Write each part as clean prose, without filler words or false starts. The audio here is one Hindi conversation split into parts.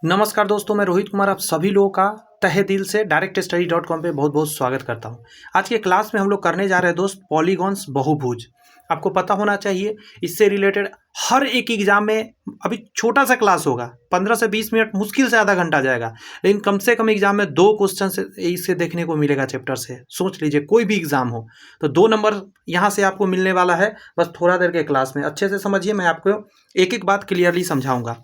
नमस्कार दोस्तों, मैं रोहित कुमार आप सभी लोगों का तहे दिल से directstudy.com पे बहुत बहुत स्वागत करता हूं। आज के क्लास में हम लोग करने जा रहे हैं दोस्त पॉलीगॉन्स बहुभुज। आपको पता होना चाहिए इससे रिलेटेड हर एक एग्जाम में। अभी छोटा सा क्लास होगा, 15 से 20 मिनट, मुश्किल से आधा घंटा जाएगा, लेकिन कम से कम एग्जाम में 2 क्वेश्चन से इससे देखने को मिलेगा चैप्टर से। सोच लीजिए कोई भी एग्जाम हो तो 2 नंबर यहाँ से आपको मिलने वाला है। बस थोड़ा देर के क्लास में अच्छे से समझिए, मैं आपको एक एक बात क्लियरली समझाऊंगा।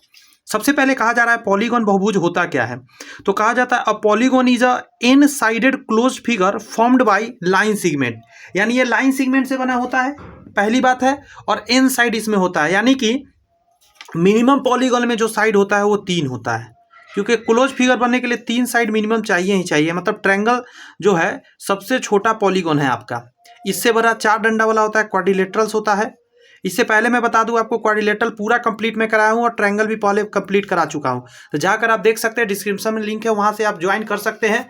सबसे पहले कहा जा रहा है पॉलीगॉन बहुभुज होता क्या है। तो कहा जाता है a polygon is a n sided close figure formed by line segment, यानी ये लाइन सेगमेंट से बना होता है, पहली बात है। और एन साइड इसमें होता है, यानी कि मिनिमम पॉलीगॉन में जो साइड होता है वो 3 होता है, क्योंकि क्लोज फिगर बनने के लिए 3 साइड मिनिमम चाहिए ही चाहिए। मतलब ट्रायंगल जो है सबसे छोटा पॉलीगॉन है आपका। इससे बड़ा 4 डंडा वाला होता है, क्वाड्रिलेटरल्स होता है। इससे पहले मैं बता दूं आपको, क्वाड्रिलेटरल पूरा कंप्लीट मैं कराया हूं और ट्रायंगल भी पहले कंप्लीट करा चुका हूं। तो जाकर आप देख सकते हैं, डिस्क्रिप्शन में लिंक है, वहां से आप ज्वाइन कर सकते हैं।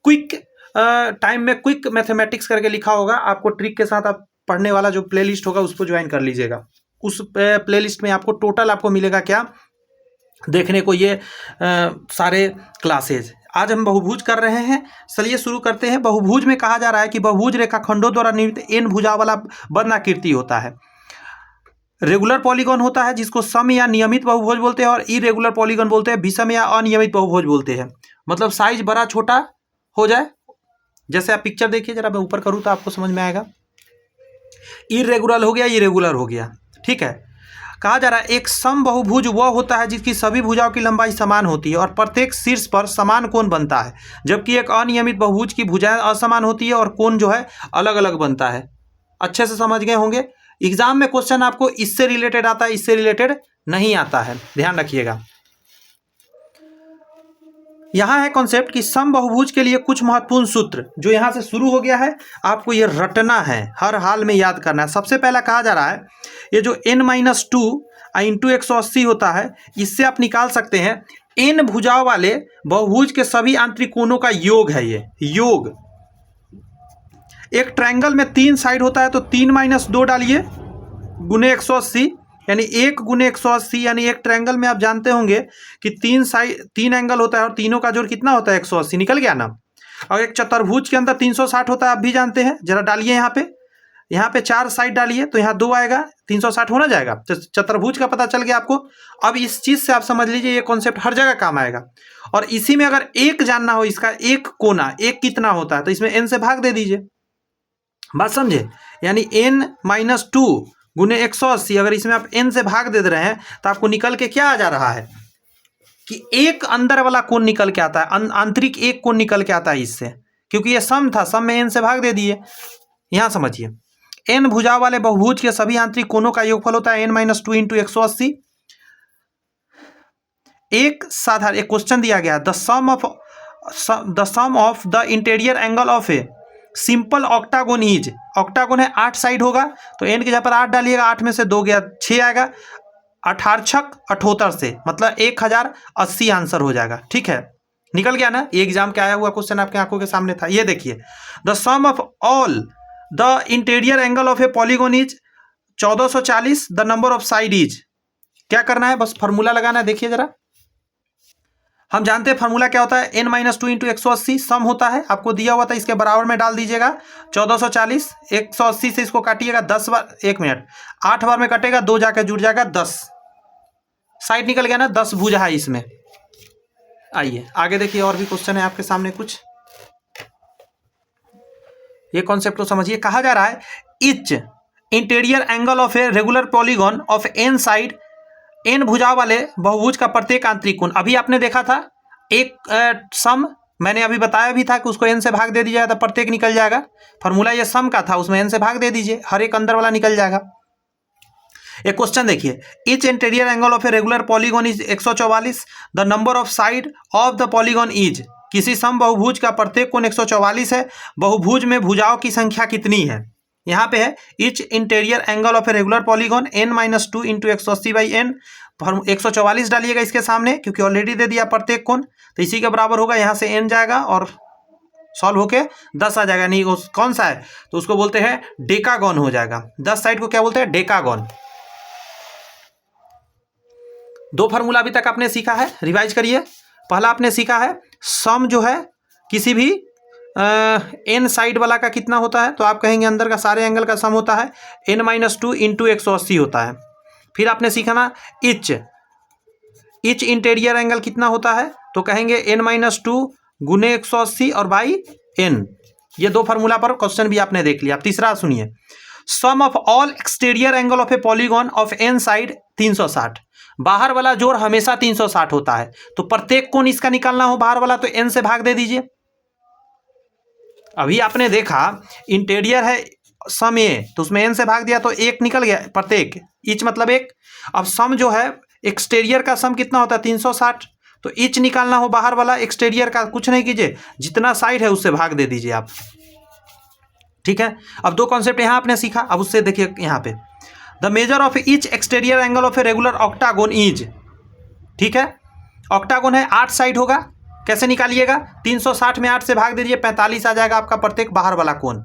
क्विक टाइम में क्विक मैथमेटिक्स करके लिखा होगा, आपको ट्रिक के साथ आप पढ़ने वाला जो प्लेलिस्ट होगा उसको ज्वाइन कर लीजिएगा। उस प्लेलिस्ट में आपको टोटल आपको मिलेगा क्या देखने को, ये सारे क्लासेज। आज हम बहुभुज कर रहे हैं, चलिए शुरू करते हैं। बहुभुज में कहा जा रहा है कि बहुभुज रेखाखंडों द्वारा निर्मित एन भुजा वाला बंद आकृति होता है। रेगुलर पॉलीगॉन होता है जिसको सम या नियमित बहुभुज बोलते हैं, और इरेगुलर पॉलीगॉन बोलते हैं, विषम या अनियमित बहुभुज बोलते हैं। मतलब साइज बड़ा छोटा हो जाए। जैसे आप पिक्चर देखिए जरा, मैं ऊपर करूँ तो आपको समझ में आएगा। इरेगुलर हो गया, इरेगुलर हो गया, ठीक है। कहा जा रहा है एक सम बहुभुज वह होता है जिसकी सभी भुजाओं की लंबाई समान होती है और प्रत्येक शीर्ष पर समान कोण बनता है, जबकि एक अनियमित बहुभुज की भुजाएं असमान होती है और कोण जो है अलग अलग बनता है। अच्छे से समझ गए होंगे। एग्जाम में क्वेश्चन आपको इससे रिलेटेड आता है, इससे रिलेटेड नहीं आता है, ध्यान रखिएगा। यहां है कॉन्सेप्ट कि सम बहुभुज के लिए कुछ महत्वपूर्ण सूत्र जो यहां से शुरू हो गया है, आपको ये रटना है, हर हाल में याद करना है। सबसे पहला कहा जा रहा है ये जो n-2 इंटू 180 होता है, इससे आप निकाल सकते हैं n भुजाओं वाले बहुभुज के सभी आंतरिक कोणों का योग है। ये योग एक ट्रायंगल में 3 साइड होता है, तो 3-2 डालिए गुने 180, यानी 1 गुने 180, यानी एक ट्रायंगल में आप जानते होंगे कि 3 एंगल होता है और तीनों का जोड़ कितना होता है 180, निकल गया ना। और एक चतुर्भुज के अंदर 360 होता है, आप भी जानते हैं। जरा डालिए यहाँ पे 4 साइड डालिए तो यहाँ 2 आएगा, 360 होना जाएगा। चतुर्भुज का पता चल गया आपको। अब इस चीज से आप समझ लीजिए ये कॉन्सेप्ट हर जगह काम आएगा। और इसी में अगर एक जानना हो, इसका एक कोना एक कितना होता है, तो इसमें n से भाग दे दीजिए। बात समझे, यानी n-2 गुने 180, अगर इसमें आप n से भाग दे रहे हैं तो आपको निकल के क्या आ जा रहा है कि एक अंदर वाला कोण निकल के आता है, आंतरिक एक कोण निकल के आता है इससे, क्योंकि ये सम था, सम में n से भाग दे दिए। यहां समझिए, n भुजा वाले बहुभुज के सभी आंतरिक कोणों का योगफल होता है n-2 इंटू 180। एक क्वेश्चन दिया गया, the sum of the interior angle of a simple octagon is, octagon है 8 साइड होगा, तो n की जगह पर 8 डालिएगा, 8 में से 2 गया 6 आएगा, 18×6 से मतलब 1080 आंसर हो जाएगा। ठीक है, निकल गया ना। ये एग्जाम के आया हुआ क्वेश्चन आपके आंखों के सामने था। ये देखिए, the sum of all the interior angle of a polygon is 1440, the number of side is. क्या करना है, बस फॉर्मूला लगाना है। देखिए जरा, हम जानते हैं फार्मूला क्या होता है, n-2 इंटू 180 सम होता है, आपको दिया हुआ था, इसके बराबर में डाल दीजिएगा 1440, 180 से इसको काटिएगा 10 बार, 1 मिनट, 8 बार में कटेगा, 2 जाकर जुड़ जाएगा 10, साइड निकल गया ना, 10 भुजा है इसमें। आइए आगे देखिए, और भी क्वेश्चन है आपके सामने कुछ। ये कॉन्सेप्ट तो समझिए। कहा जा रहा है each interior angle of a regular polygon of n side, n भुजाओं वाले बहुभुज का प्रत्येक आंतरिक कोण। अभी आपने देखा था एक सम, मैंने अभी बताया भी था कि उसको n से भाग दे दीजिएगा तो प्रत्येक निकल जाएगा। फॉर्मूला ये सम का था, उसमें n से भाग दे दीजिए, हर एक अंदर वाला निकल जाएगा। एक क्वेश्चन देखिए, etch interior angle of a regular polygon is 144, the number of side of the polygon is. किसी सम बहुभुज का प्रत्येक कोण 144 है, बहुभुज में भुजाओं की संख्या कितनी है। यहाँ पे है each interior angle of a regular polygon n-2 into 180 by n, 144 डालिएगा इसके सामने, क्योंकि ऑलरेडी दे दिया प्रत्येक कोण, तो इसी के बराबर होगा। यहाँ से n जाएगा और सॉल्व होके 10 आ जाएगा। नहीं, कौन सा है, तो उसको बोलते हैं डेकागॉन हो जाएगा। 10 साइड को क्या बोलते हैं, डेकागॉन। दो फार्मूला अभी तक आपने सीखा है, रिवाइज करिए। पहला आपने सीखा है सम जो है किसी भी एन साइड वाला का कितना होता है, तो आप कहेंगे अंदर का सारे एंगल का सम होता है n-2 इंटू 180 होता है। फिर आपने सीखा ना इच इंटीरियर एंगल कितना होता है, तो कहेंगे n-2 गुने 180 और बाई n। ये दो फार्मूला पर क्वेश्चन भी आपने देख लिया। तीसरा सुनिए, sum of all exterior angle of a polygon of n side 360। बाहर वाला जोड़ हमेशा 360 होता है, तो प्रत्येक कोण इसका निकालना हो बाहर वाला तो n से भाग दे दीजिए। अभी आपने देखा इंटीरियर है सम ए, तो उसमें n से भाग दिया तो एक निकल गया प्रत्येक, इच मतलब एक। अब सम जो है एक्सटीरियर का सम कितना होता है 360, तो इच निकालना हो बाहर वाला एक्सटीरियर का, कुछ नहीं कीजिए, जितना साइड है उससे भाग दे दीजिए आप। ठीक है, अब दो कॉन्सेप्ट यहाँ आपने सीखा। अब उससे देखिए यहाँ पे the measure of each exterior angle of a regular octagon is. ठीक है, ऑक्टागोन है 8 साइड होगा, कैसे निकालिएगा, 360 में 8 से भाग दीजिए, 45 आ जाएगा आपका प्रत्येक बाहर वाला कोण।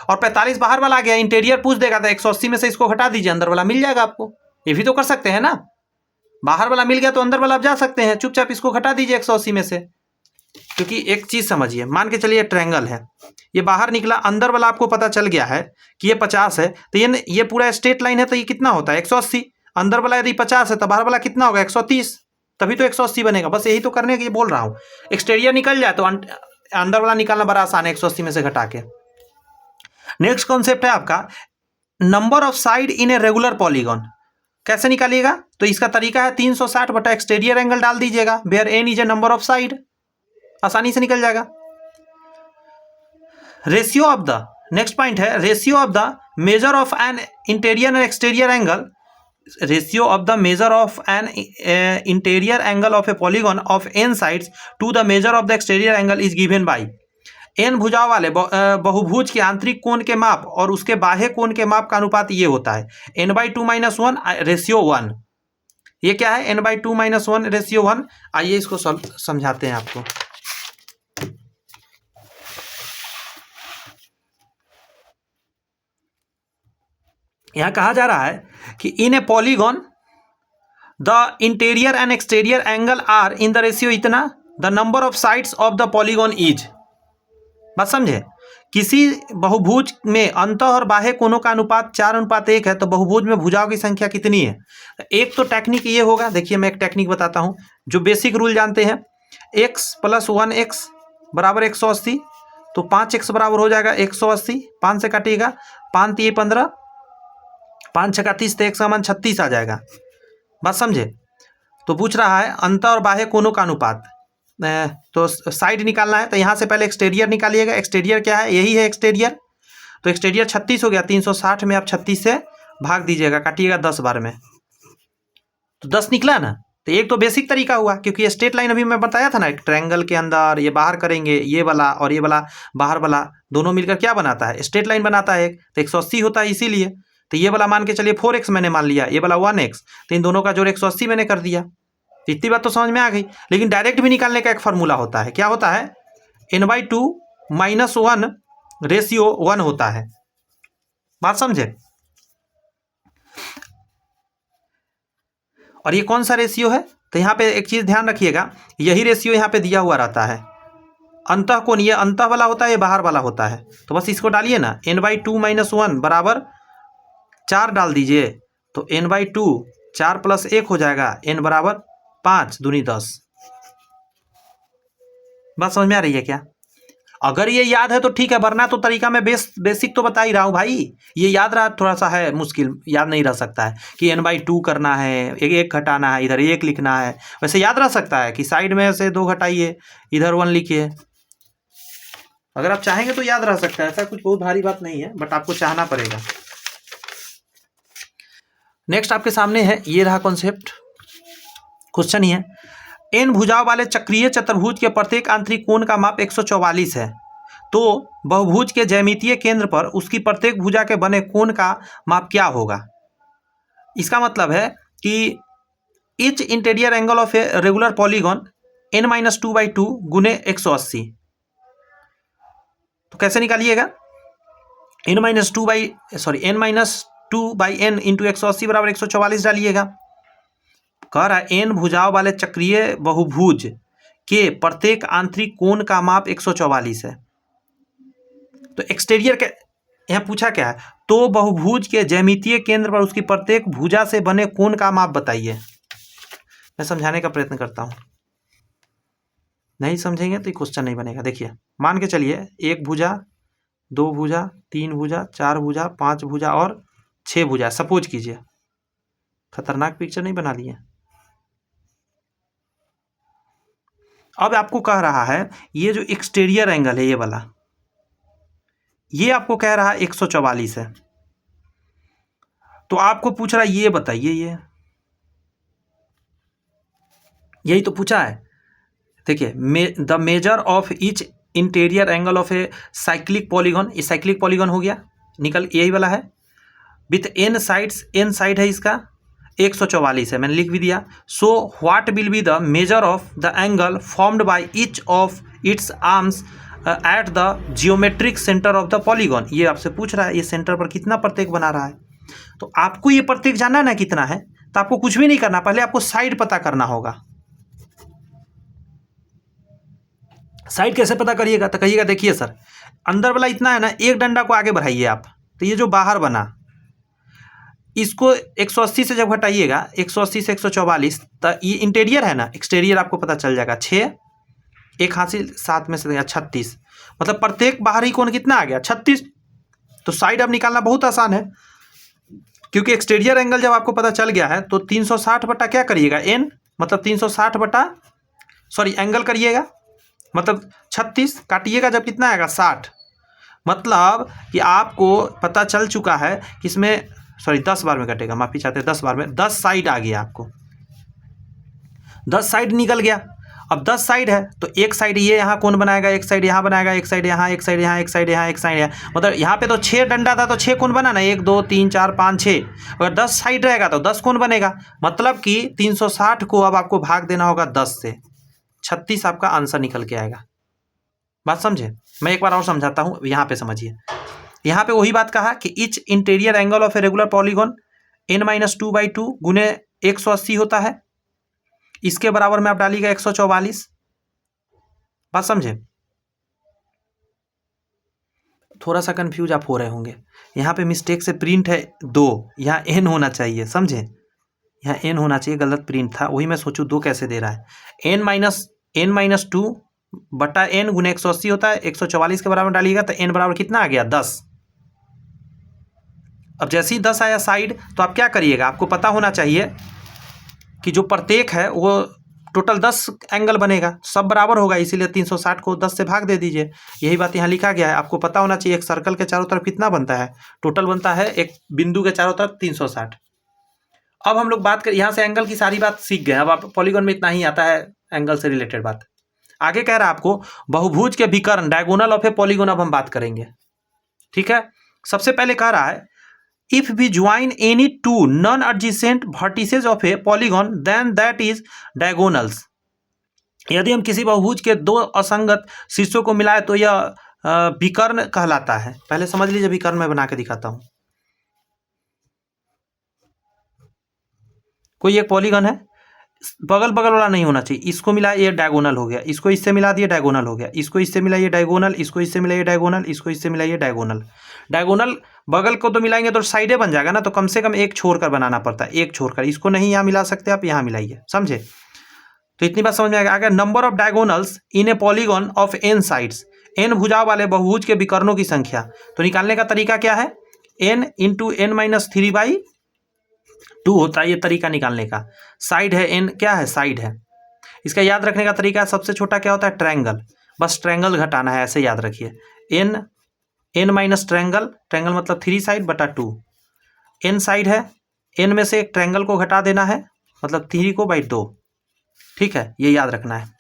और 45 बाहर वाला आ गया, इंटीरियर पूछ देगा तो 180 में से इसको घटा दीजिए, अंदर वाला मिल जाएगा आपको। ये भी तो कर सकते हैं ना, बाहर वाला मिल गया तो अंदर वाला आप जा सकते हैं, चुपचाप इसको घटा दीजिए 180 में से। क्योंकि एक चीज समझिए, मान के चलिए ट्रायंगल है, ये बाहर निकला, अंदर वाला आपको पता चल गया है कि ये 50 है, तो ये पूरा स्ट्रेट लाइन है, तो ये कितना होता है 180। अंदर वाला यदि 50 है तो बाहर वाला कितना होगा 130, तभी तो 180 बनेगा। बस यही तो करने के लिए बोल रहा हूँ, एक्सटीरियर निकल जाए तो अंदर वाला निकालना बड़ा आसान है 180 में से घटा के। नेक्स्ट कॉन्सेप्ट है आपका number of side in A regular polygon. कैसे निकालिएगा, तो इसका तरीका है 360 बटा एक्सटीरियर एंगल डाल दीजिएगा, where n is a number of side, आसानी से निकल जाएगा। Ratio of the, next point है ratio of the measure of n interior and exterior angle. Ratio of the measure of n interior angle of a polygon of n sides to the measure of the exterior angle is given by. N भुजाओं वाले बहुभुज के आंतरिक कोण के माप और उसके बाह्य कोण के माप का अनुपात ये होता है n/2 - 1 रेशियो 1। ये क्या है n/2 - 1 रेशियो 1। आइए इसको समझाते हैं आपको। यहां कहा जा रहा है कि in a polygon the interior and exterior angle are in the ratio इतना, the number of sides of the polygon is. बात समझे, किसी बहुभुज में अंतः और बाह्य कोणों का अनुपात 4:1 है, तो बहुभुज में भुजाओं की संख्या कितनी है। एक तो टेक्निक ये होगा, देखिए मैं एक टेक्निक बताता हूं जो बेसिक रूल जानते हैं, x + 1x बराबर 180, तो 5x बराबर हो जाएगा 180, 5 से काटिएगा, 5 × 3 = 15, 5 × 6 = 30, तो 1 = 36 आ जाएगा। बात समझे, तो पूछ रहा है अंतः और बाह्य कोणों का अनुपात, तो साइड निकालना है, तो यहाँ से पहले एक्सटीरियर निकालिएगा। एक्सटीरियर क्या है, यही है एक्सटीरियर, तो एक्सटीरियर 36 हो गया, 360 में आप 36 से भाग दीजिएगा, काटिएगा 10 बार में, तो 10 निकला ना। तो एक तो बेसिक तरीका हुआ, क्योंकि ये स्ट्रेट लाइन अभी मैं बताया था ना, एक ट्रायंगल के अंदर ये बाहर करेंगे, ये वाला और ये वाला बाहर वाला दोनों मिलकर क्या बनाता है, स्ट्रेट लाइन बनाता है। तो 180 होता है इसीलिए, तो ये वाला मान के चलिए 4x मैंने मान लिया, ये वाला 1x, तो इन दोनों का जोड़ 180 मैंने कर दिया। इतनी बात तो समझ में आ गई। लेकिन डायरेक्ट भी निकालने का एक फार्मूला होता है, क्या होता है, n/2 - 1 रेशियो 1 होता है। बात समझे, और ये कौन सा रेशियो है, तो यहाँ पे एक चीज ध्यान रखिएगा, यही रेशियो यहाँ पे दिया हुआ रहता है। अंतः कोण, ये अंतः वाला होता है, ये बाहर वाला होता है, तो बस इसको डालिए ना, n/2 - 1 बराबर 4 डाल दीजिए, तो n/2 4 + 1 हो जाएगा, n बराबर 5 दूनी 10। बात समझ में आ रही है क्या। अगर ये याद है तो ठीक है, वरना तो तरीका मैं बेसिक तो बता ही रहा हूँ भाई। ये याद रहा थोड़ा सा है मुश्किल, याद नहीं रह सकता है कि n/2 करना है, एक घटाना है, इधर 1 लिखना है। वैसे याद रह सकता है कि साइड में से 2 घटाइए, इधर 1 लिखिए, अगर आप चाहेंगे तो याद रह सकता है, ऐसा कुछ बहुत भारी बात नहीं है, बट आपको चाहना पड़ेगा। नेक्स्ट आपके सामने है, ये रहा कॉन्सेप्ट, क्वेश्चन ही है, एन भुजाओं वाले चक्रीय चतुर्भुज के प्रत्येक आंतरिक कोण का माप 144 है, तो बहुभुज के ज्यामितीय केंद्र पर उसकी प्रत्येक भुजा के बने कोण का माप क्या होगा। इसका मतलब है कि etch interior angle of a regular polygon n-2/2 गुने 180, तो कैसे निकालिएगा, n-2/n इंटू 180 बराबर 144 डालिएगा, कह रहा है एन भुजाओं वाले चक्रीय बहुभुज के प्रत्येक आंतरिक कोण का माप 144 है। तो एक्सटीरियर के यहाँ पूछा क्या है, तो बहुभुज के ज्यामितीय केंद्र पर उसकी प्रत्येक भुजा से बने कोण का माप बताइए। मैं समझाने का प्रयत्न करता हूँ, नहीं समझेंगे तो ये क्वेश्चन नहीं बनेगा। देखिए मान के चलिए एक भुजा, दो भुजा, तीन भुजा, चार भुजा, पांच भुजा और 6 भुजा सपोज कीजिए। खतरनाक पिक्चर नहीं बना लिए। अब आपको कह रहा है ये जो एक्सटीरियर एंगल है ये वाला, ये आपको कह रहा है 144 है। तो आपको पूछ रहा है ये बताइए, ये यही तो पूछा है। देखिए the measure of each interior angle of a cyclic polygon, ये साइक्लिक पॉलीगॉन हो गया, निकल यही वाला है, with n sides, n side है इसका 144 है, मैंने लिख भी दिया। So what will be the measure of the angle formed by each of its arms at the geometric centre of the polygon. ये आपसे पूछ रहा है ये सेंटर पर कितना प्रत्येक बना रहा है। तो आपको ये प्रत्येक जानना है ना कितना है, तो आपको कुछ भी नहीं करना, पहले आपको साइड पता करना होगा। साइड कैसे पता करिएगा, तो कहिएगा देखिए सर अंदर वाला इतना है ना, एक डंडा को आगे बढ़ाइए आप, तो ये जो बाहर बना इसको 180 से जब घटाइएगा, 180 से 144, तो ये इंटीरियर है ना, एक्सटीरियर आपको पता चल जाएगा 6, एक हासिल 7 में से 36, मतलब प्रत्येक बाहरी कोण कितना आ गया 36। तो साइड अब निकालना बहुत आसान है, क्योंकि एक्सटीरियर एंगल जब आपको पता चल गया है तो 360 बटा क्या करिएगा एन, मतलब 360 बटा एंगल करिएगा, मतलब 36 काटिएगा जब कितना आएगा 60, मतलब कि आपको पता चल चुका है कि इसमें 10 बार में कटेगा, माफी चाहते हैं 10 बार में, 10 साइड आ गया आपको, 10 साइड निकल गया। अब 10 साइड है तो एक साइड ये यहाँ कौन बनाएगा, एक साइड यहाँ बनाएगा, एक साइड यहाँ, एक साइड यहाँ, एक साइड यहाँ, एक साइड यहाँ, मतलब यहाँ पे तो 6 डंडा था तो 6 कौन बना ना, 1 2 3 4 5 6, अगर 10 साइड रहेगा तो 10 कौन बनेगा, मतलब कि 360 को अब आपको भाग देना होगा 10 से, 36 आपका आंसर निकल के आएगा। बात समझे? मैं एक बार और समझाता हूँ, यहाँ पे समझिए। यहाँ पे वही बात कहा कि etch interior angle of a regular polygon n-2/2 गुने 180 होता है, इसके बराबर में आप डालिएगा 144। बात समझे? थोड़ा सा कंफ्यूज आप हो रहे होंगे, यहाँ पे मिस्टेक से प्रिंट है 2, यहाँ n होना चाहिए, समझे? यहाँ n होना चाहिए, गलत प्रिंट था, वही मैं सोचूं 2 कैसे दे रहा है। n-2 बटा n गुने 180 होता है, 144 के बराबर डालिएगा तो n बराबर कितना आ गया 10। अब जैसे ही 10 आया साइड, तो आप क्या करिएगा, आपको पता होना चाहिए कि जो प्रत्येक है वो टोटल 10 एंगल बनेगा, सब बराबर होगा, इसीलिए 360 को 10 से भाग दे दीजिए। यही बात यहाँ लिखा गया है। आपको पता होना चाहिए एक सर्कल के चारों तरफ कितना बनता है, टोटल बनता है एक बिंदु के चारों तरफ 360। अब हम लोग बात करें, यहाँ से एंगल की सारी बात सीख गए, अब आप पॉलीगॉन में इतना ही आता है एंगल से रिलेटेड बात। आगे कह रहा है आपको बहुभुज के विकर्ण डायगोनल ऑफ ए पॉलीगॉन, अब हम बात करेंगे, ठीक है। सबसे पहले कह रहा है if we join any two non adjacent vertices of a polygon then that is diagonals. यदि हम किसी बहुभुज के 2 असंगत शीर्षों को मिलाए तो यह विकर्ण कहलाता है। पहले समझ लीजिए, विकर्ण मैं बना के दिखाता हूं। कोई एक पॉलीगॉन है, बगल बगल वाला नहीं होना चाहिए, इसको मिला ये डायगोनल हो गया, इसको इससे मिला दिए डायगोनल हो गया, इसको इससे मिला ये डायगोनल, इसको इससे मिला ये डायगोनल, इसको इससे मिला ये डायगोनल। डायगोनल बगल को तो मिलाएंगे तो साइडे बन जाएगा ना, तो कम से कम एक छोड़कर बनाना पड़ता है, एक छोड़कर, इसको नहीं यहाँ मिला सकते आप, यहाँ मिलाइए, समझे? तो इतनी बात समझ में आएगा। Number of diagonals in a polygon of n sides, n भुजाओं वाले बहुभुज के विकर्णों की संख्या। तो निकालने का तरीका क्या है, n इंटू n-3/2 होता है ये तरीका निकालने का। साइड है n, क्या है साइड है, इसका याद रखने का तरीका सबसे छोटा क्या होता है ट्रायंगल, बस ट्रायंगल घटाना है, ऐसे याद रखिए। n माइनस ट्रायंगल, ट्रायंगल मतलब 3 साइड बटा 2, n साइड है, n में से एक ट्रायंगल को घटा देना है, मतलब 3/2, ठीक है, ये याद रखना है।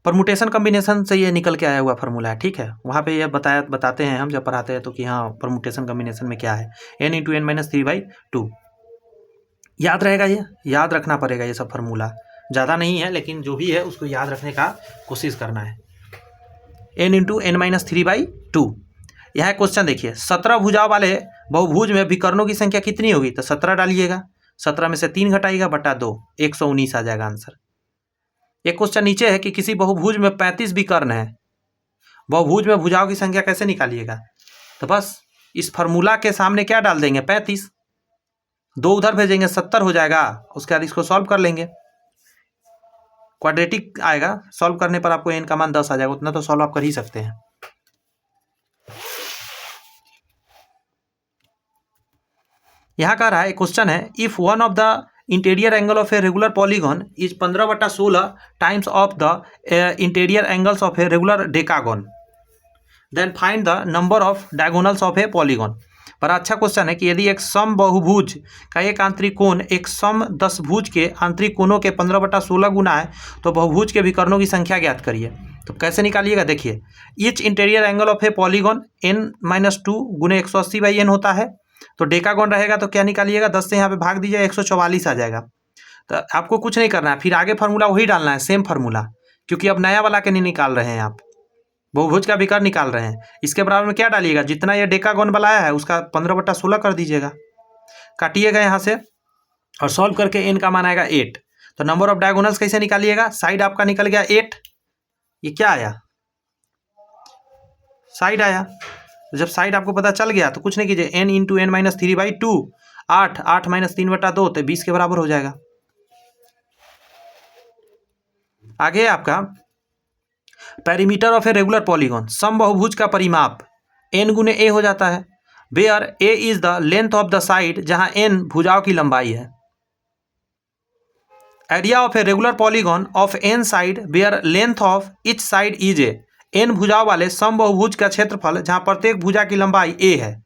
परमुटेशन कम्बिनेशन से ये निकल के आया हुआ फार्मूला है, ठीक है। वहाँ पे ये बताते हैं हम जब पढ़ाते हैं तो कि हाँ परमुटेशन कम्बिनेशन में क्या है, n इंटू n-3/2 याद रहेगा, ये याद रखना पड़ेगा, ये सब फार्मूला ज़्यादा नहीं है लेकिन जो भी है उसको याद रखने का कोशिश करना है। n into n-3/2। यह क्वेश्चन देखिए, 17 भुजाओं वाले बहुभुज में विकर्णों की संख्या कितनी होगी, तो 17 डालिएगा, 17 में से 3 घटाइएगा बटा 2, 119 आ जाएगा आंसर। एक क्वेश्चन नीचे है कि किसी बहुभुज में 35 विकर्ण है, बहुभुज में भुजाओं की संख्या कैसे निकालिएगा? तो बस इस फार्मूला के सामने क्या डाल देंगे, 35, 2 उधर भेजेंगे 70 हो जाएगा, उसके बाद इसको सॉल्व कर लेंगे, क्वाड्रेटिक आएगा, सॉल्व करने पर आपको n का मान 10 आ जाएगा, उतना तो सॉल्व आप कर ही सकते हैं। यहाँ कह रहा है क्वेश्चन है, if one of the interior angle of a regular polygon is 15/16 times of the interior angles of a regular decagon, then find the number of diagonals of a polygon. बड़ा अच्छा क्वेश्चन है कि यदि एक सम बहुभुज का एक आंतरिक कोण एक सम 10 भुज के आंतरिक कोणों के 15/16 गुना है तो बहुभुज के विकर्णों की संख्या ज्ञात करिए। तो कैसे निकालिएगा, देखिए, each interior angle of a polygon n-2 गुने 180/n होता है, तो डेकागोन रहेगा तो क्या निकालिएगा, 10 से यहाँ पे भाग दीजिए, 144 आ जाएगा। तो आपको कुछ नहीं करना है, फिर आगे फार्मूला वही डालना है, सेम फार्मूला, क्योंकि अब नया वाला के नहीं निकाल रहे हैं आप, बहुभुज का विकर्ण निकाल रहे हैं। इसके बराबर में क्या डालिएगा, जितना ये डेकागोन बनाया है उसका 15/16 कर दीजिएगा, काटिएगा यहाँ से और सॉल्व करके n का मान आएगा 8। तो नंबर ऑफ डायगोनल्स कैसे निकालिएगा, साइड आपका निकल गया 8, ये क्या आया, साइड आया। तो जब साइड आपको पता चल गया तो कुछ नहीं कीजिए, n into n minus 3/2, 8, 8 minus 3/2 तो 20 के बराबर हो जाएगा। आगे आपका perimeter of a regular polygon, सम बहुभुज का परिमाप n गुने a हो जाता है, where a is the length of the side, जहां n भुजाओं की लंबाई है। Area of a regular polygon of n side where length of each side is a, n भुजाओं वाले सम बहुभुज का क्षेत्रफल जहां प्रत्येक भुजा की लंबाई a है।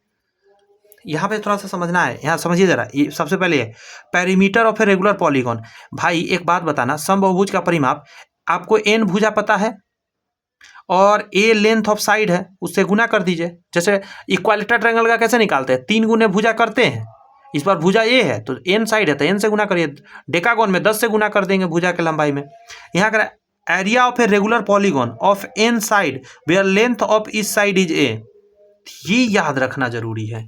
यहाँ पे थोड़ा सा समझना है, यहाँ समझिए जरा, ये सबसे पहले है perimeter of a regular polygon. भाई एक बात बताना, सम बहुभुज का परिमाप, आपको n भुजा पता है और a लेंथ ऑफ साइड है, उससे गुना कर दीजिए। जैसे इक्वालेटर ट्रायंगल का कैसे निकालते हैं, 3 गुने भुजा करते हैं, इस बार भुजा a है तो n साइड है तो n से गुना करिए, डेकागोन में 10 से गुना कर देंगे भुजा के लंबाई में। यहाँ कर area of a regular polygon of n side where length of each side is a, ये याद रखना जरूरी है,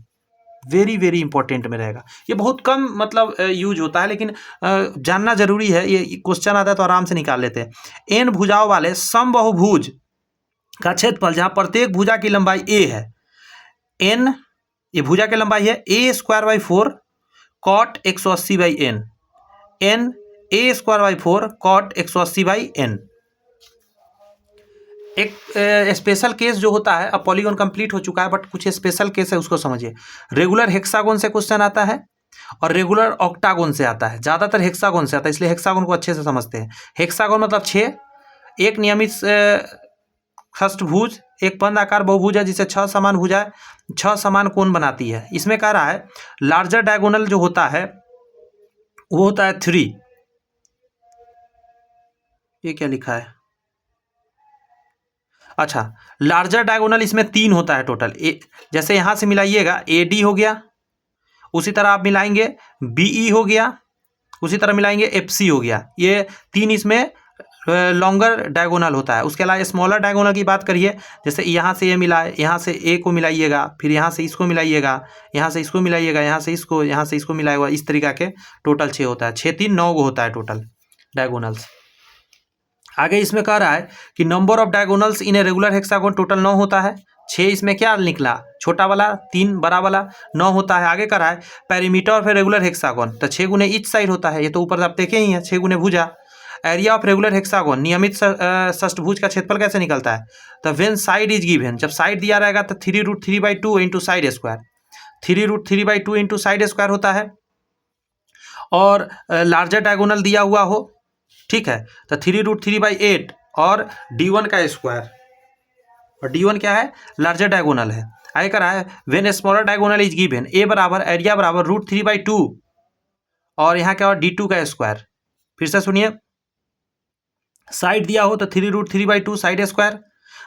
वेरी वेरी इंपॉर्टेंट में रहेगा। ये बहुत कम मतलब यूज होता है, लेकिन जानना जरूरी है, ये क्वेश्चन आता है तो आराम से निकाल लेते हैं। n भुजाओं वाले सम बहुभुज का क्षेत्रफल जहां प्रत्येक भुजा की लंबाई a है, n ये भुजा की लंबाई है, a²/4 cot 180/n, n a²/4 cot 180/n। एक स्पेशल केस जो होता है, अब पॉलीगॉन कंप्लीट हो चुका है बट कुछ स्पेशल केस है, उसको समझिए। रेगुलर हेक्सागोन से क्वेश्चन आता है और रेगुलर ऑक्टागोन से आता है, ज़्यादातर हेक्सागोन से आता है, इसलिए हेक्सागोन को अच्छे से समझते हैं। हेक्सागोन मतलब 6, एक नियमित षष्ठभुज एक बंद आकार बहुभुज है जिसे 6 समान भुजाएं 6 समान कोण बनाती है। इसमें कह रहा है लार्जर डायगोनल जो होता है वो होता है 3, ये क्या लिखा है, अच्छा, लार्जर डायगोनल इसमें 3 होता है टोटल। जैसे यहाँ से मिलाइएगा AD हो गया, उसी तरह आप मिलाएंगे BE हो गया, उसी तरह मिलाएंगे FC हो गया, ये 3 इसमें लॉन्गर डायगोनल होता है। उसके अलावा स्मॉलर डायगोनल की बात करिए, जैसे यहाँ से ये मिला, यहाँ से A को मिलाइएगा, फिर यहाँ से इसको मिलाइएगा, यहाँ से इसको मिलाइएगा, यहाँ से इसको मिलाएगा, इस तरीका के टोटल 6 होता है, 6 3 9 को होता है टोटल डायगोनल्स। आगे इसमें कह रहा है कि number of diagonals in a regular hexagon total 9 होता है। 6 इसमें क्या निकला, छोटा वाला, 3 बड़ा वाला, 9 होता है। आगे कह रहा है perimeter of a regular hexagon, तो 6 गुने ईच साइड होता है, ये तो ऊपर आप देखे ही हैं, 6 गुने भुजा। एरिया ऑफ रेगुलर हेक्सागोन, नियमित षष्ठभुज का क्षेत्रफल कैसे निकलता है, तो व्हेन साइड इज गिवन, जब साइड दिया रहेगा तो 3√3/2 into side square, 3√3/2 into side square होता है। और लार्जर डायगोनल दिया हुआ हो, ठीक है, तो 3√3/8 और D1 का स्क्वायर, और D1 क्या है, लार्जर डायगोनल है। आगे करा है when smaller diagonal is given, A बराबर एरिया बराबर √3/2 और यहाँ क्या हो D2 का स्क्वायर। फिर से सुनिए, साइड दिया हो तो 3√3/2 साइड स्क्वायर,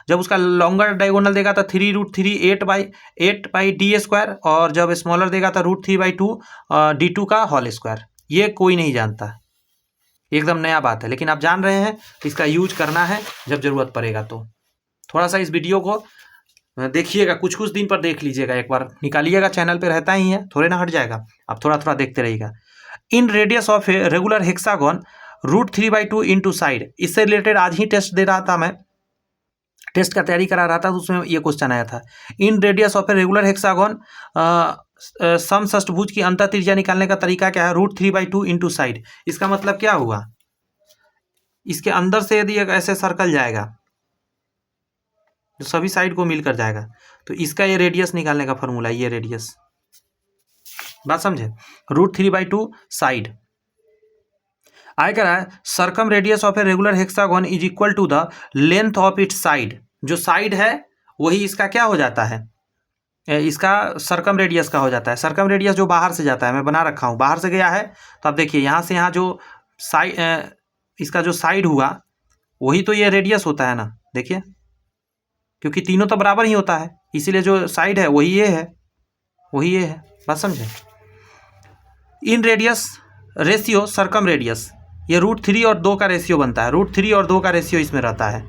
जब उसका लॉन्गर डायगोनल देगा तो 3√3/8/D स्क्वायर, और जब स्मॉलर देगा तो √3/2 D2 का होल स्क्वायर। ये कोई नहीं जानता, एकदम नया बात है, लेकिन आप जान रहे हैं, इसका यूज करना है जब जरूरत पड़ेगा। तो थोड़ा सा इस वीडियो को देखिएगा, कुछ कुछ दिन पर देख लीजिएगा, एक बार निकालिएगा, चैनल पे रहता ही है, थोड़े ना हट जाएगा, आप थोड़ा थोड़ा देखते रहिएगा। इन radius of a regular hexagon √3/2 into side. इससे रिलेटेड आज ही टेस्ट दे रहा था मैं, टेस्ट का तैयारी करा रहा था, तो उसमें ये क्वेश्चन आया था। In radius of a regular hexagon समषष्टभुज की अंतः त्रिज्या निकालने का तरीका क्या है? √3/2 इंटू साइड। इसका मतलब क्या हुआ? इसके अंदर से यदि एक ऐसे सर्कल जाएगा जो सभी साइड को मिलकर जाएगा, तो इसका ये रेडियस निकालने का फॉर्मूला, ये रेडियस, बात समझे? √3/2 साइड। आगे कह रहा है circumradius of a regular hexagon is equal to the length of its side. जो साइड है वही इसका क्या हो जाता है? इसका सर्कम रेडियस का हो जाता है। सर्कम रेडियस जो बाहर से जाता है, मैं बना रखा हूँ, बाहर से गया है, तो आप देखिए यहाँ से यहाँ जो साइड, इसका जो साइड हुआ वही तो ये रेडियस होता है ना, देखिए, क्योंकि तीनों तो बराबर ही होता है, इसीलिए जो साइड है वही ये है, वही ये है। बात समझे? इन रेडियस रेशियो सर्कम रेडियस, ये √3 और 2 का रेशियो बनता है। √3 और 2 का रेशियो इसमें रहता है।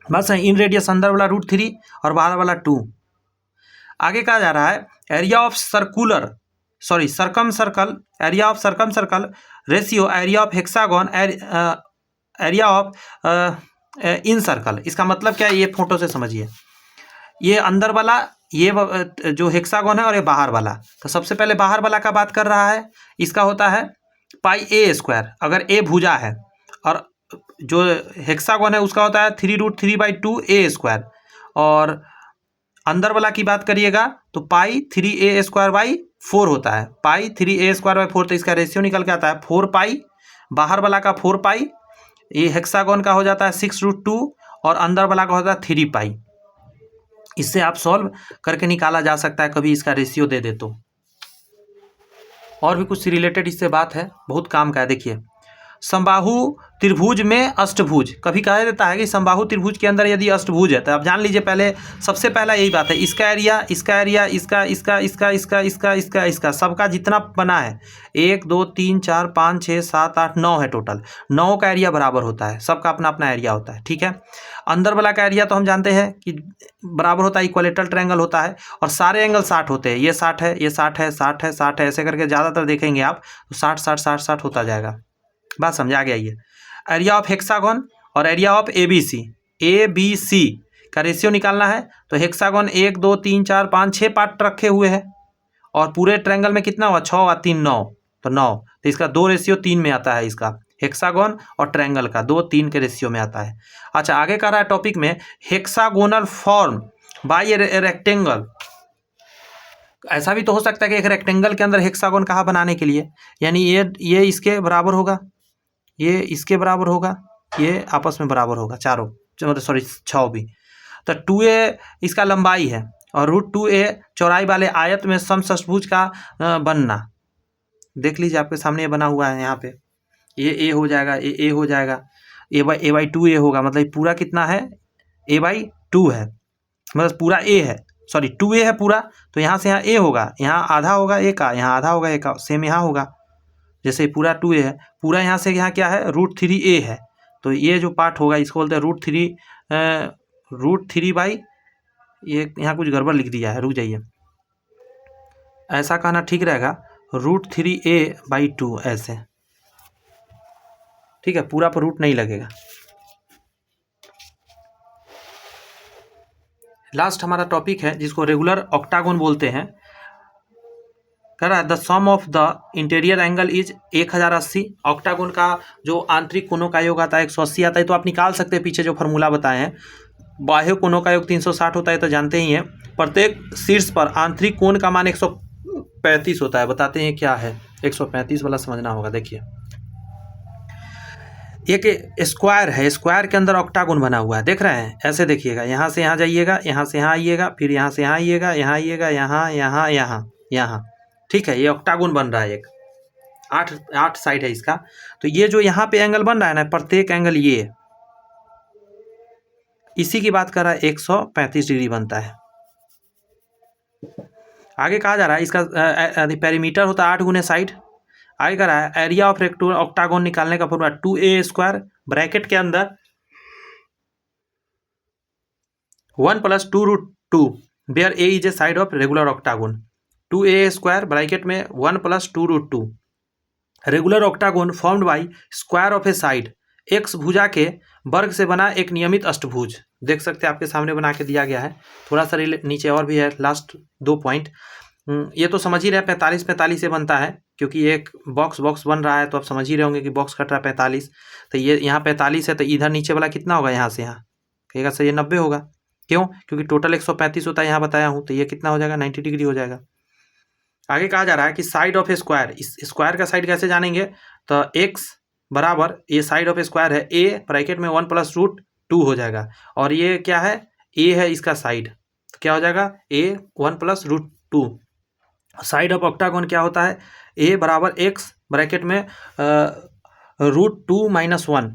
बस इन रेडियस अंदर वाला √3 और बाहर वाला 2। आगे कहा जा रहा है area of circum circle, area of circum circle ratio area of hexagon area of in circle. इसका मतलब क्या है? ये फोटो से समझिए। ये अंदर वाला ये जो हेक्सागन है और ये बाहर वाला, तो सबसे पहले बाहर वाला का बात कर रहा है। इसका होता है πa²। अगर ए भुजा है और जो हेक्सागन है उसका होता है 3√3/2a²। और अंदर वाला की बात करिएगा तो π3a²/4 होता है। π3a²/4, तो इसका रेशियो निकल के आता है 4π। बाहर वाला का 4π, ये हेक्सागन का हो जाता है 6√2 और अंदर वाला का होता है 3π। इससे आप सॉल्व करके निकाला जा सकता है, कभी इसका रेशियो दे दे तो। और भी कुछ रिलेटेड इससे बात है, बहुत काम का है। देखिए समबाहु त्रिभुज में अष्टभुज, कभी कहा देता है कि समबाहु त्रिभुज के अंदर यदि अष्टभुज है, तो आप जान लीजिए पहले सबसे पहला यही बात है, इसका एरिया, इसका एरिया, इसका इसका इसका इसका इसका इसका इसका सबका जितना बना है, 1 2 3 4 5 6 7 8 9 है टोटल, 9 का एरिया बराबर होता है। सबका अपना अपना एरिया होता है, ठीक है। अंदर वाला का एरिया तो हम जानते हैं कि बराबर होता है, इक्वलेटरल ट्रायंगल होता है, और सारे एंगल 60 होते हैं। ये 60 है, ये 60 है, 60 है, 60 है, ऐसे करके ज़्यादातर देखेंगे आप तो 60 60 60 60 होता जाएगा। बात समझा गया? ये एरिया ऑफ हेक्सागन और एरिया ऑफ ABC का रेशियो निकालना है। तो हेक्सागन 1 2 3 4 5 6 पार्ट रखे हुए हैं, और पूरे ट्रायंगल में कितना हुआ? 6 और 3 9, तो 9। तो इसका 2 रेशियो 3 में आता है, इसका हेक्सागन और ट्रायंगल का 2 3 के रेशियो में आता है। अच्छा, आगे कह रहा है टॉपिक में hexagonal form by a rectangle. ऐसा भी तो हो सकता है कि एक रेक्टेंगल के अंदर हेक्सागोन कहाँ बनाने के लिए, यानी ये इसके बराबर होगा, ये इसके बराबर होगा, ये आपस में बराबर होगा चारों, मतलब सॉरी 6 भी। तो 2a इसका लंबाई है और √2a चौड़ाई वाले आयत में समषष्टभुज का बनना। देख लीजिए आपके सामने ये बना हुआ है, यहाँ पे ये a हो जाएगा, ये a हो जाएगा, a/2a होगा, मतलब पूरा कितना है? a/2 है, मतलब पूरा a है, सॉरी 2a है पूरा। तो यहाँ से यहाँ a होगा, यहाँ आधा होगा a का, यहाँ आधा होगा a का, सेम यहाँ होगा। जैसे पूरा 2a है, पूरा यहाँ से यहाँ क्या है? √3a है, तो ये जो पार्ट होगा इसको बोलते हैं √3 ये यहाँ कुछ गड़बड़ लिख दिया है, रुक जाइए, ऐसा कहना ठीक रहेगा, √3a/2 ऐसे, ठीक है, पूरा पर रूट नहीं लगेगा। लास्ट हमारा टॉपिक है जिसको रेगुलर ऑक्टागोन बोलते हैं। कह रहा है the sum of the interior angle is 1080। Octagon का जो आंतरिक कोणों का योग आता है 180 आता है, तो आप निकाल सकते हैं पीछे जो फार्मूला बताए हैं। बाह्य कोणों का योग 360 होता है, तो जानते ही हैं। प्रत्येक शीर्ष पर आंतरिक कोण का मान 135 होता है। बताते हैं क्या है 135 वाला, समझना होगा। देखिए एक स्क्वायर है, स्क्वायर के अंदर ऑक्टागोन बना हुआ है, देख रहे हैं? ऐसे देखिएगा, यहाँ से यहाँ जाइएगा, यहाँ से यहाँ आइएगा, फिर यहाँ से यहाँ आइएगा, यहाँ आइएगा, यहाँ यहाँ यहाँ यहाँ, ठीक है। ये ऑक्टागोन बन रहा है, एक 8 साइड है इसका। तो ये जो यहाँ पे एंगल बन रहा है ना, प्रत्येक एंगल ये इसी की बात कर रहा है, 135 डिग्री बनता है। आगे कहा जा रहा है इसका पेरीमीटर होता है 8 गुने साइड। आगे कह रहा है एरिया ऑफ रेक्टेंगल ऑक्टागोन निकालने का फॉर्मूला 2a² ब्रैकेट के अंदर 1 + 2√2 where a is a side of regular octagon. 2a² bracket में 1 + 2√2 regular octagon formed by square of a side, x भुजा के वर्ग से बना एक नियमित अष्टभुज। देख सकते हैं आपके सामने बना के दिया गया है। थोड़ा सा नीचे और भी है, लास्ट 2 पॉइंट। ये तो समझ ही रहे 45 से बनता है, क्योंकि एक बॉक्स बन रहा है, तो आप समझ ही रहे होंगे कि बॉक्स कट रहा है 45। तो ये यहाँ 45 है, तो इधर नीचे वाला कितना होगा यहाँ से यहाँ, कहेगा सर ये 90 होगा। क्यों? क्योंकि टोटल 135 होता है, यहाँ बताया हूँ, तो ये कितना हो जाएगा 90 डिग्री हो जाएगा। आगे कहा जा रहा है कि साइड ऑफ ए स्क्वायर, इस स्क्वायर का साइड कैसे जानेंगे, तो एक्स बराबर ये साइड ऑफ ए स्क्वायर है ए ब्रैकेट में 1 + √2 हो जाएगा, और ये क्या है ए है इसका साइड, तो क्या हो जाएगा ए 1 + √2। साइड ऑफ ऑक्टागोन क्या होता है, ए बराबर एक्स ब्रैकेट में √2 - 1।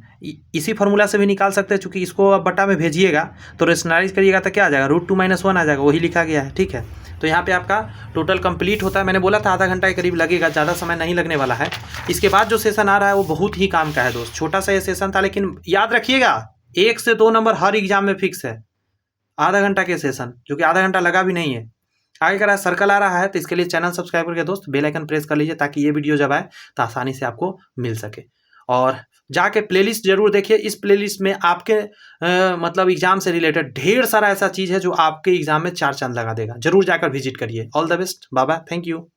इसी फार्मूला से भी निकाल सकते हैं, चूंकि इसको आप बटा में भेजिएगा तो रेशनलाइज करिएगा तो क्या आ जाएगा √2 - 1 आ जाएगा, वही लिखा गया है। ठीक है, तो यहाँ पे आपका टोटल कंप्लीट होता है। मैंने बोला था आधा घंटा के करीब लगेगा, ज़्यादा समय नहीं लगने वाला है। इसके बाद जो सेशन आ रहा है वो बहुत ही काम का है दोस्त, छोटा सा ये सेशन था, लेकिन याद रखिएगा 1 से 2 नंबर हर एग्जाम में फिक्स है। आधा घंटा के सेशन, जो कि आधा घंटा लगा भी नहीं है। आगे का सर्कल आ रहा है, तो इसके लिए चैनल सब्सक्राइब करके दोस्त बेल आइकन प्रेस कर लीजिए, ताकि ये वीडियो जब आए तो आसानी से आपको मिल सके। और जाके प्लेलिस्ट जरूर देखिए, इस प्लेलिस्ट में आपके मतलब एग्जाम से रिलेटेड ढेर सारा ऐसा चीज़ है जो आपके एग्जाम में 4 चांद लगा देगा। जरूर जाकर विजिट करिए। All the best, bye bye, thank you.